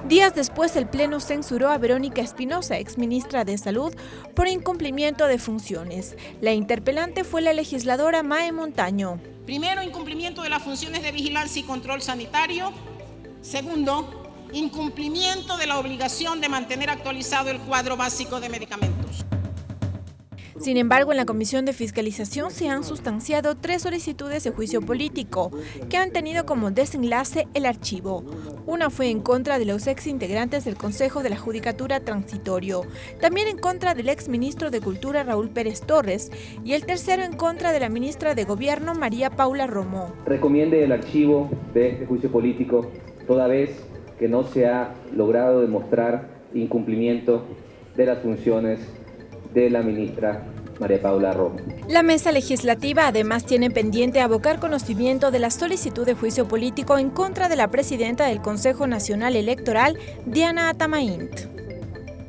Días después, el Pleno censuró a Verónica Espinosa, exministra de Salud, por incumplimiento de funciones. La interpelante fue la legisladora Mae Montaño. Primero, incumplimiento de las funciones de vigilancia y control sanitario. Segundo, incumplimiento de la obligación de mantener actualizado el cuadro básico de medicamentos. Sin embargo, en la Comisión de Fiscalización se han sustanciado 3 solicitudes de juicio político que han tenido como desenlace el archivo. Una fue en contra de los exintegrantes del Consejo de la Judicatura Transitorio, también en contra del exministro de Cultura Raúl Pérez Torres, y el tercero en contra de la ministra de Gobierno María Paula Romo. Recomiende el archivo de este juicio político, toda vez que no se ha logrado demostrar incumplimiento de las funciones de la ministra María Paula Romo. La mesa legislativa además tiene pendiente abocar conocimiento de la solicitud de juicio político en contra de la presidenta del Consejo Nacional Electoral, Diana Atamaint.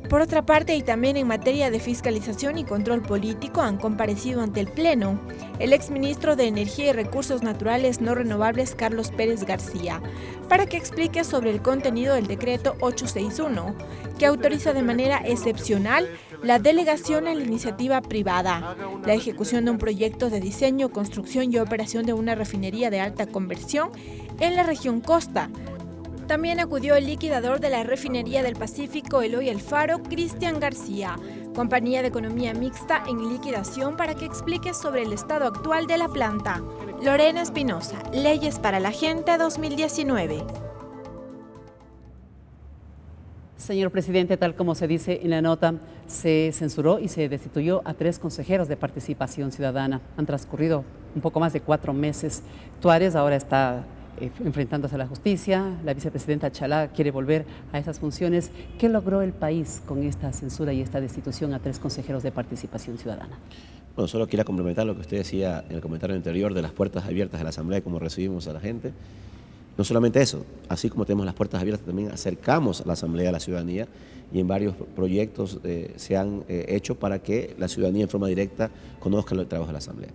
Por otra parte, y también en materia de fiscalización y control político, han comparecido ante el Pleno el exministro de Energía y Recursos Naturales No Renovables, Carlos Pérez García, para que explique sobre el contenido del decreto 861, que autoriza de manera excepcional la delegación a la iniciativa privada, la ejecución de un proyecto de diseño, construcción y operación de una refinería de alta conversión en la región Costa. También acudió el liquidador de la refinería del Pacífico, Eloy Alfaro, Cristian García, compañía de economía mixta en liquidación, para que explique sobre el estado actual de la planta. Lorena Espinosa, Leyes para la Gente 2019. Señor presidente, tal como se dice en la nota, se censuró y se destituyó a 3 consejeros de Participación Ciudadana. Han transcurrido un poco más de 4 meses. Tuárez ahora está enfrentándose a la justicia, la vicepresidenta Chalá quiere volver a esas funciones. ¿Qué logró el país con esta censura y esta destitución a 3 consejeros de Participación Ciudadana? Bueno, solo quiero complementar lo que usted decía en el comentario anterior de las puertas abiertas de la Asamblea y cómo recibimos a la gente. No solamente eso, así como tenemos las puertas abiertas, también acercamos a la Asamblea a la ciudadanía y en varios proyectos se han hecho para que la ciudadanía en forma directa conozca el trabajo de la Asamblea.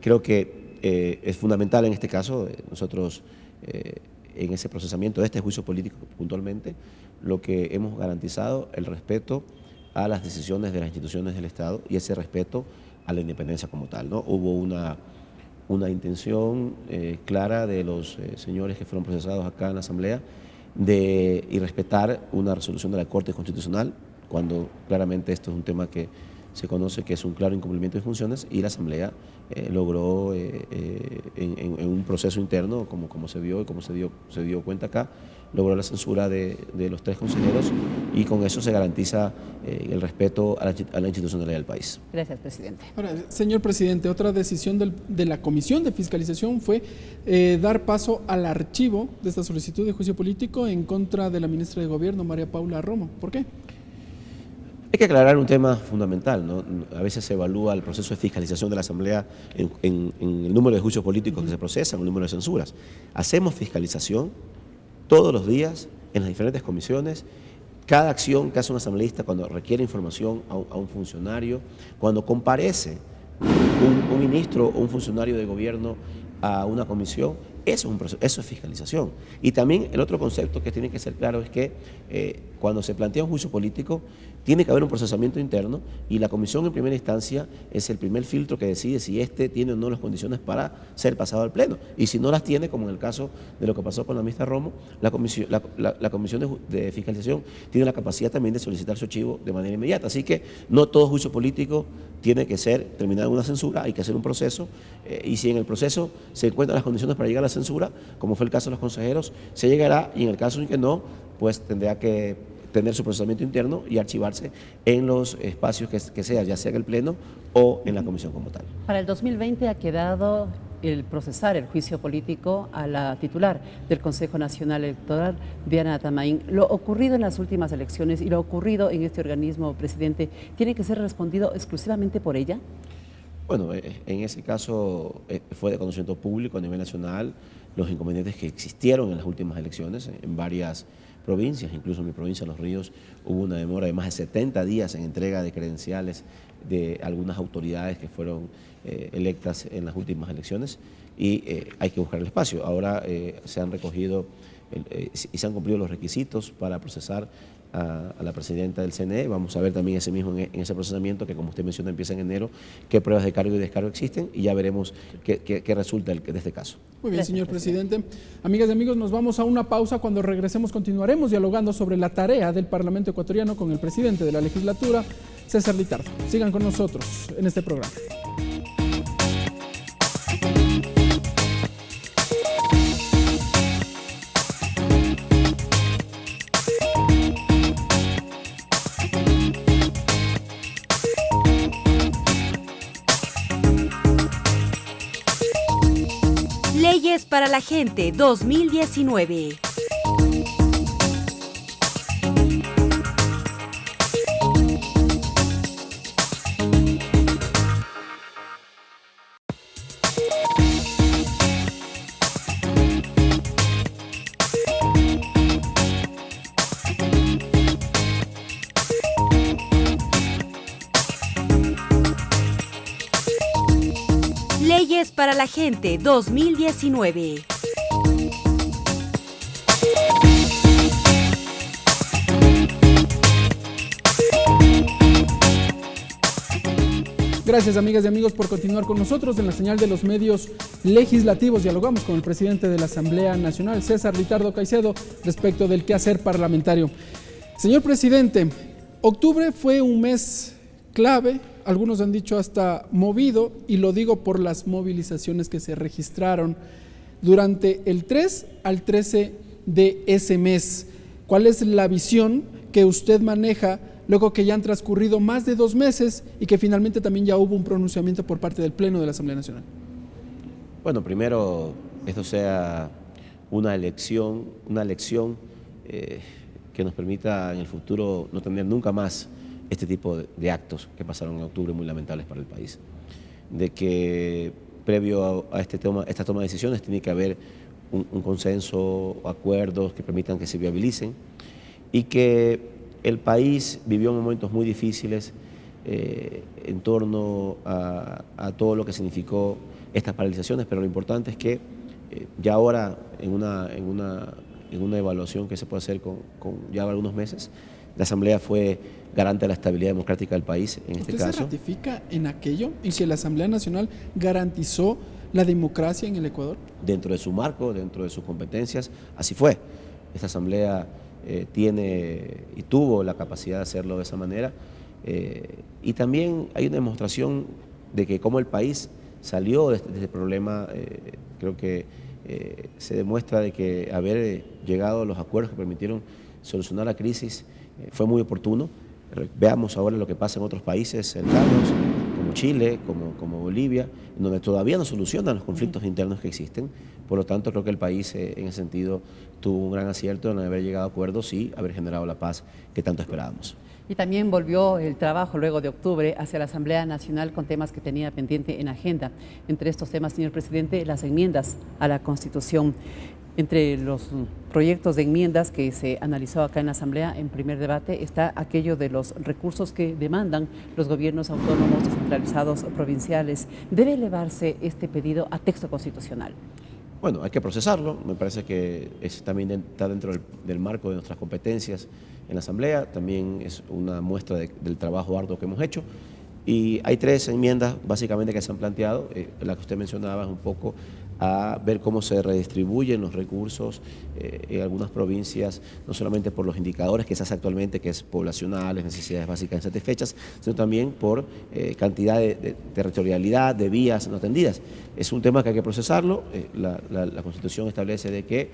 Creo que es fundamental en este caso, nosotros en ese procesamiento de este juicio político puntualmente, lo que hemos garantizado el respeto a las decisiones de las instituciones del Estado y ese respeto a la independencia como tal, ¿no? Hubo una intención clara de los señores que fueron procesados acá en la Asamblea de respetar una resolución de la Corte Constitucional, cuando claramente esto es un tema que se conoce que es un claro incumplimiento de funciones y la Asamblea logró en un proceso interno, como se vio y como se dio cuenta acá, logró la censura de los 3 consejeros y con eso se garantiza el respeto a la institucionalidad del país. Gracias, presidente. Ahora, señor presidente, otra decisión de la Comisión de Fiscalización fue dar paso al archivo de esta solicitud de juicio político en contra de la ministra de Gobierno, María Paula Romo. ¿Por qué? Hay que aclarar un tema fundamental, ¿no? A veces se evalúa el proceso de fiscalización de la Asamblea en el número de juicios políticos que se procesan, el número de censuras. Hacemos fiscalización todos los días en las diferentes comisiones. Cada acción que hace un asambleísta cuando requiere información a un funcionario, cuando comparece un ministro o un funcionario de gobierno a una comisión, eso es un proceso, eso es fiscalización. Y también el otro concepto que tiene que ser claro es que cuando se plantea un juicio político, tiene que haber un procesamiento interno y la comisión en primera instancia es el primer filtro que decide si tiene o no las condiciones para ser pasado al pleno. Y si no las tiene, como en el caso de lo que pasó con la ministra Romo, la comisión de fiscalización tiene la capacidad también de solicitar su archivo de manera inmediata. Así que no todo juicio político tiene que ser terminado en una censura, hay que hacer un proceso y si en el proceso se encuentran las condiciones para llegar a la censura, como fue el caso de los consejeros, se llegará y en el caso en que no, pues tendrá que tener su procesamiento interno y archivarse en los espacios que sea, ya sea en el Pleno o en la Comisión como tal. Para el 2020 ha quedado el procesar el juicio político a la titular del Consejo Nacional Electoral, Diana Atamaín. Lo ocurrido en las últimas elecciones y lo ocurrido en este organismo, presidente, ¿tiene que ser respondido exclusivamente por ella? Bueno, en ese caso fue de conocimiento público a nivel nacional los inconvenientes que existieron en las últimas elecciones en varias provincias, incluso en mi provincia, Los Ríos, hubo una demora de más de 70 días en entrega de credenciales de algunas autoridades que fueron electas en las últimas elecciones y hay que buscar el espacio. Ahora se han recogido y se han cumplido los requisitos para procesar a la presidenta del CNE. Vamos a ver también en ese procesamiento que, como usted menciona, empieza en enero, qué pruebas de cargo y descargo existen y ya veremos qué resulta de este caso. Muy bien, señor presidente. Amigas y amigos, nos vamos a una pausa. Cuando regresemos continuaremos dialogando sobre la tarea del Parlamento ecuatoriano con el presidente de la legislatura, César Litardo. Sigan con nosotros en este programa. Leyes para la Gente 2019. Leyes para la Gente 2019. Gracias, amigas y amigos, por continuar con nosotros en la señal de los medios legislativos. Dialogamos con el presidente de la Asamblea Nacional, César Litardo Caicedo, respecto del quehacer parlamentario. Señor presidente, octubre fue un mes clave, algunos han dicho hasta movido, y lo digo por las movilizaciones que se registraron durante el 3 al 13 de ese mes. ¿Cuál es la visión que usted maneja luego que ya han transcurrido más de 2 meses y que finalmente también ya hubo un pronunciamiento por parte del Pleno de la Asamblea Nacional? Bueno, primero, esto sea una lección que nos permita en el futuro no tener nunca más este tipo de actos que pasaron en octubre muy lamentables para el país. De que previo a esta toma de decisiones tiene que haber un consenso, acuerdos que permitan que se viabilicen, y que el país vivió momentos muy difíciles en torno a todo lo que significó estas paralizaciones, pero lo importante es que ya ahora en una evaluación que se puede hacer con ya algunos meses, la Asamblea fue garante de la estabilidad democrática del país en este caso. ¿Usted se ratifica en aquello, en que la Asamblea Nacional garantizó la democracia en el Ecuador? Dentro de su marco, dentro de sus competencias, así fue. Esta Asamblea tiene y tuvo la capacidad de hacerlo de esa manera, y también hay una demostración de que como el país salió de este problema. Creo que se demuestra de que haber llegado a los acuerdos que permitieron solucionar la crisis fue muy oportuno. Veamos ahora lo que pasa en otros países cercanos, como Chile, como Bolivia, donde todavía no solucionan los conflictos internos que existen. Por lo tanto, creo que el país en ese sentido tuvo un gran acierto en haber llegado a acuerdos y haber generado la paz que tanto esperábamos. Y también volvió el trabajo luego de octubre hacia la Asamblea Nacional con temas que tenía pendiente en agenda. Entre estos temas, señor presidente, las enmiendas a la Constitución. Entre los proyectos de enmiendas que se analizó acá en la Asamblea en primer debate está aquello de los recursos que demandan los gobiernos autónomos descentralizados provinciales. ¿Debe elevarse este pedido a texto constitucional? Bueno, hay que procesarlo. Me parece que también está dentro del marco de nuestras competencias en la Asamblea. También es una muestra del trabajo arduo que hemos hecho. Y hay 3 enmiendas básicamente que se han planteado. La que usted mencionaba es un poco a ver cómo se redistribuyen los recursos en algunas provincias, no solamente por los indicadores que se hace actualmente, que es poblacionales, necesidades básicas insatisfechas, sino también por cantidad de territorialidad, de vías no atendidas. Es un tema que hay que procesarlo. La Constitución establece de que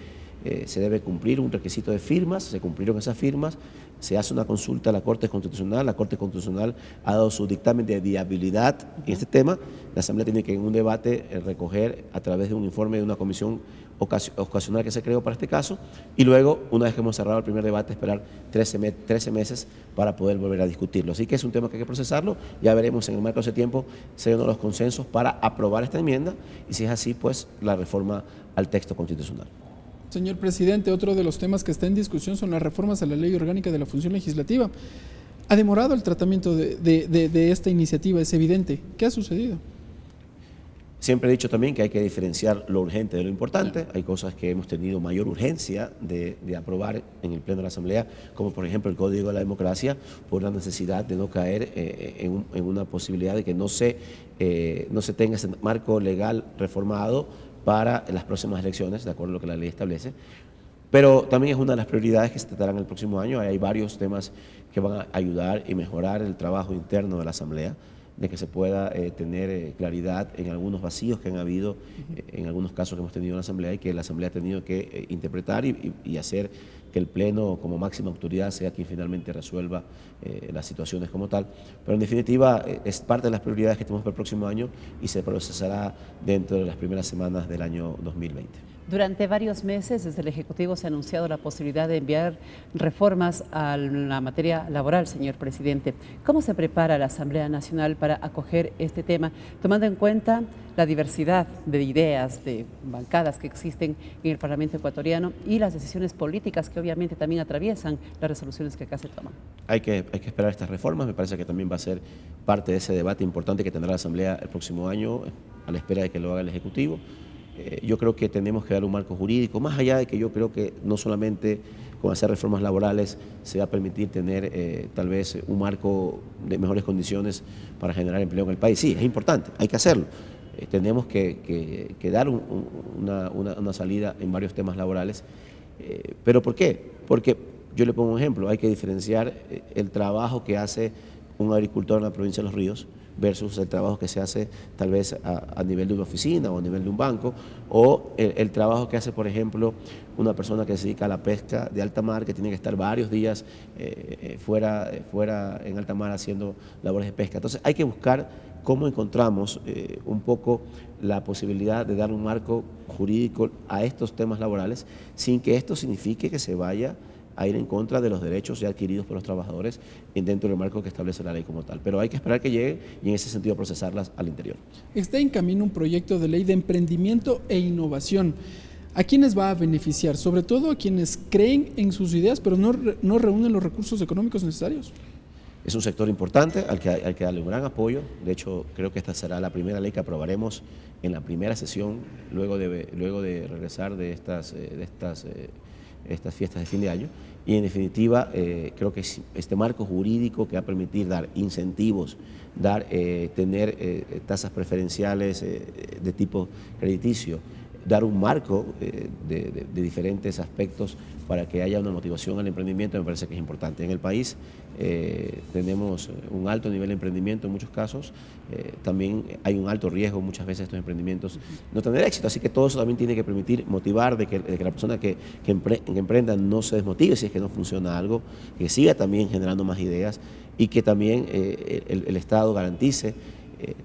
se debe cumplir un requisito de firmas, se cumplieron esas firmas, se hace una consulta a la Corte Constitucional, la Corte Constitucional ha dado su dictamen de viabilidad en este tema, la Asamblea tiene que en un debate recoger a través de un informe de una comisión ocasional que se creó para este caso, y luego, una vez que hemos cerrado el primer debate, esperar 13 meses para poder volver a discutirlo. Así que es un tema que hay que procesarlo, ya veremos en el marco de ese tiempo si hay uno de los consensos para aprobar esta enmienda, y si es así, pues la reforma al texto constitucional. Señor presidente, otro de los temas que está en discusión son las reformas a la Ley Orgánica de la Función Legislativa. ¿Ha demorado el tratamiento de esta iniciativa? Es evidente. ¿Qué ha sucedido? Siempre he dicho también que hay que diferenciar lo urgente de lo importante. Hay cosas que hemos tenido mayor urgencia de aprobar en el Pleno de la Asamblea, como por ejemplo el Código de la Democracia, por la necesidad de no caer en una posibilidad de que no se tenga ese marco legal reformado para las próximas elecciones, de acuerdo a lo que la ley establece. Pero también es una de las prioridades que se tratarán el próximo año. Hay varios temas que van a ayudar y mejorar el trabajo interno de la Asamblea, de que se pueda tener claridad en algunos vacíos que han habido en algunos casos que hemos tenido en la Asamblea, y que la Asamblea ha tenido que interpretar y hacer que el Pleno como máxima autoridad sea quien finalmente resuelva las situaciones como tal. Pero en definitiva es parte de las prioridades que tenemos para el próximo año y se procesará dentro de las primeras semanas del año 2020. Durante varios meses desde el Ejecutivo se ha anunciado la posibilidad de enviar reformas a la materia laboral, señor presidente. ¿Cómo se prepara la Asamblea Nacional para acoger este tema, tomando en cuenta la diversidad de ideas, de bancadas que existen en el Parlamento ecuatoriano y las decisiones políticas que obviamente también atraviesan las resoluciones que acá se toman? Hay que esperar estas reformas. Me parece que también va a ser parte de ese debate importante que tendrá la Asamblea el próximo año, a la espera de que lo haga el Ejecutivo. Yo creo que tenemos que dar un marco jurídico, más allá de que yo creo que no solamente con hacer reformas laborales se va a permitir tener tal vez un marco de mejores condiciones para generar empleo en el país. Sí, es importante, hay que hacerlo. Tenemos que dar una salida en varios temas laborales. ¿Pero por qué? Porque yo le pongo un ejemplo, hay que diferenciar el trabajo que hace un agricultor en la provincia de Los Ríos versus el trabajo que se hace tal vez a nivel de una oficina o a nivel de un banco, o el trabajo que hace, por ejemplo, una persona que se dedica a la pesca de alta mar, que tiene que estar varios días fuera en alta mar haciendo labores de pesca. Entonces hay que buscar cómo encontramos un poco la posibilidad de dar un marco jurídico a estos temas laborales sin que esto signifique que se vaya a ir en contra de los derechos ya adquiridos por los trabajadores dentro del marco que establece la ley como tal. Pero hay que esperar que llegue y en ese sentido procesarlas al interior. Está en camino un proyecto de ley de emprendimiento e innovación. ¿A quiénes va a beneficiar? Sobre todo a quienes creen en sus ideas, pero no reúnen los recursos económicos necesarios. Es un sector importante al que darle un gran apoyo. De hecho, creo que esta será la primera ley que aprobaremos en la primera sesión, luego de regresar de estas fiestas de fin de año. Y en definitiva, creo que este marco jurídico que va a permitir dar incentivos, tener tasas preferenciales de tipo crediticio, dar un marco de diferentes aspectos para que haya una motivación al emprendimiento, me parece que es importante. En el país tenemos un alto nivel de emprendimiento en muchos casos, también hay un alto riesgo muchas veces estos emprendimientos no tener éxito, así que todo eso también tiene que permitir motivar de que la persona que emprenda no se desmotive si es que no funciona algo, que siga también generando más ideas y que también el Estado garantice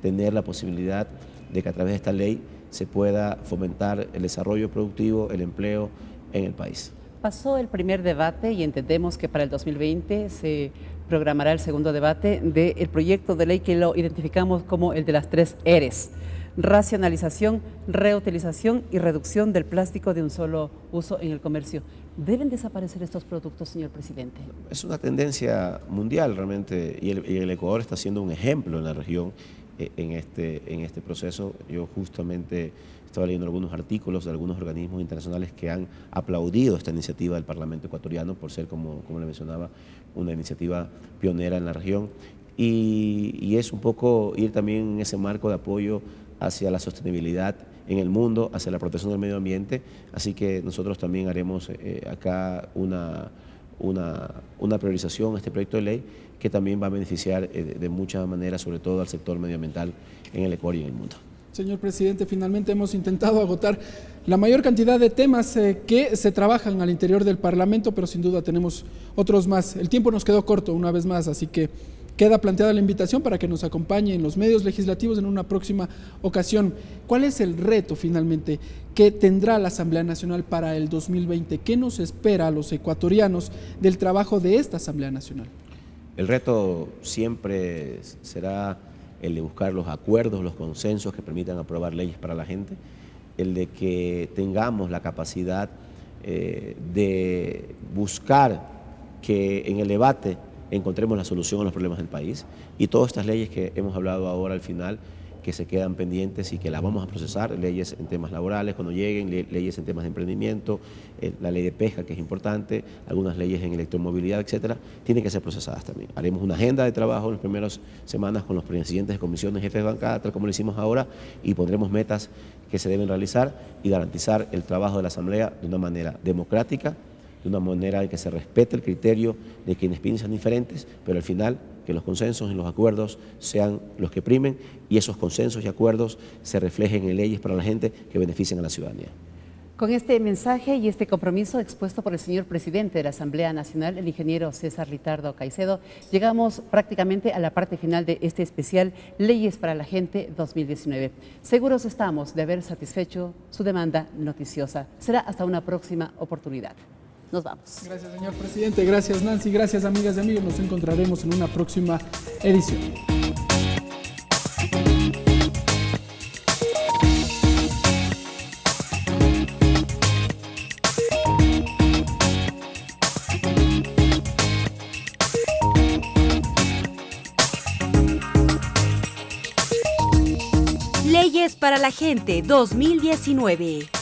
tener la posibilidad de que a través de esta ley se pueda fomentar el desarrollo productivo, el empleo en el país. Pasó el primer debate y entendemos que para el 2020 se programará el segundo debate del proyecto de ley que lo identificamos como el de las 3 Rs: racionalización, reutilización y reducción del plástico de un solo uso en el comercio. ¿Deben desaparecer estos productos, señor presidente? Es una tendencia mundial realmente y el Ecuador está siendo un ejemplo en la región en este proceso. Yo justamente estaba leyendo algunos artículos de algunos organismos internacionales que han aplaudido esta iniciativa del Parlamento ecuatoriano por ser, como le mencionaba, una iniciativa pionera en la región y es un poco ir también en ese marco de apoyo hacia la sostenibilidad en el mundo, hacia la protección del medio ambiente, así que nosotros también haremos acá una priorización a este proyecto de ley que también va a beneficiar de muchas maneras, sobre todo al sector medioambiental en el Ecuador y en el mundo. Señor presidente, finalmente hemos intentado agotar la mayor cantidad de temas que se trabajan al interior del Parlamento, pero sin duda tenemos otros más. El tiempo nos quedó corto una vez más, así que queda planteada la invitación para que nos acompañe en los medios legislativos en una próxima ocasión. ¿Cuál es el reto finalmente que tendrá la Asamblea Nacional para el 2020? ¿Qué nos espera a los ecuatorianos del trabajo de esta Asamblea Nacional? El reto siempre será el de buscar los acuerdos, los consensos que permitan aprobar leyes para la gente, el de que tengamos la capacidad de buscar que en el debate encontremos la solución a los problemas del país y todas estas leyes que hemos hablado ahora al final que se quedan pendientes y que las vamos a procesar, leyes en temas laborales cuando lleguen, leyes en temas de emprendimiento, la ley de pesca que es importante, algunas leyes en electromovilidad, etcétera, tienen que ser procesadas también. Haremos una agenda de trabajo en las primeras semanas con los presidentes de comisiones, jefes de bancada, tal como lo hicimos ahora, y pondremos metas que se deben realizar y garantizar el trabajo de la Asamblea de una manera democrática, de una manera en que se respete el criterio de quienes piensan diferentes, pero al final que los consensos y los acuerdos sean los que primen y esos consensos y acuerdos se reflejen en leyes para la gente que beneficien a la ciudadanía. Con este mensaje y este compromiso expuesto por el señor presidente de la Asamblea Nacional, el ingeniero César Ritardo Caicedo, llegamos prácticamente a la parte final de este especial Leyes para la Gente 2019. Seguros estamos de haber satisfecho su demanda noticiosa. Será hasta una próxima oportunidad. Nos vamos. Gracias, señor presidente. Gracias, Nancy. Gracias, amigas y amigos. Nos encontraremos en una próxima edición. Leyes para la Gente 2019.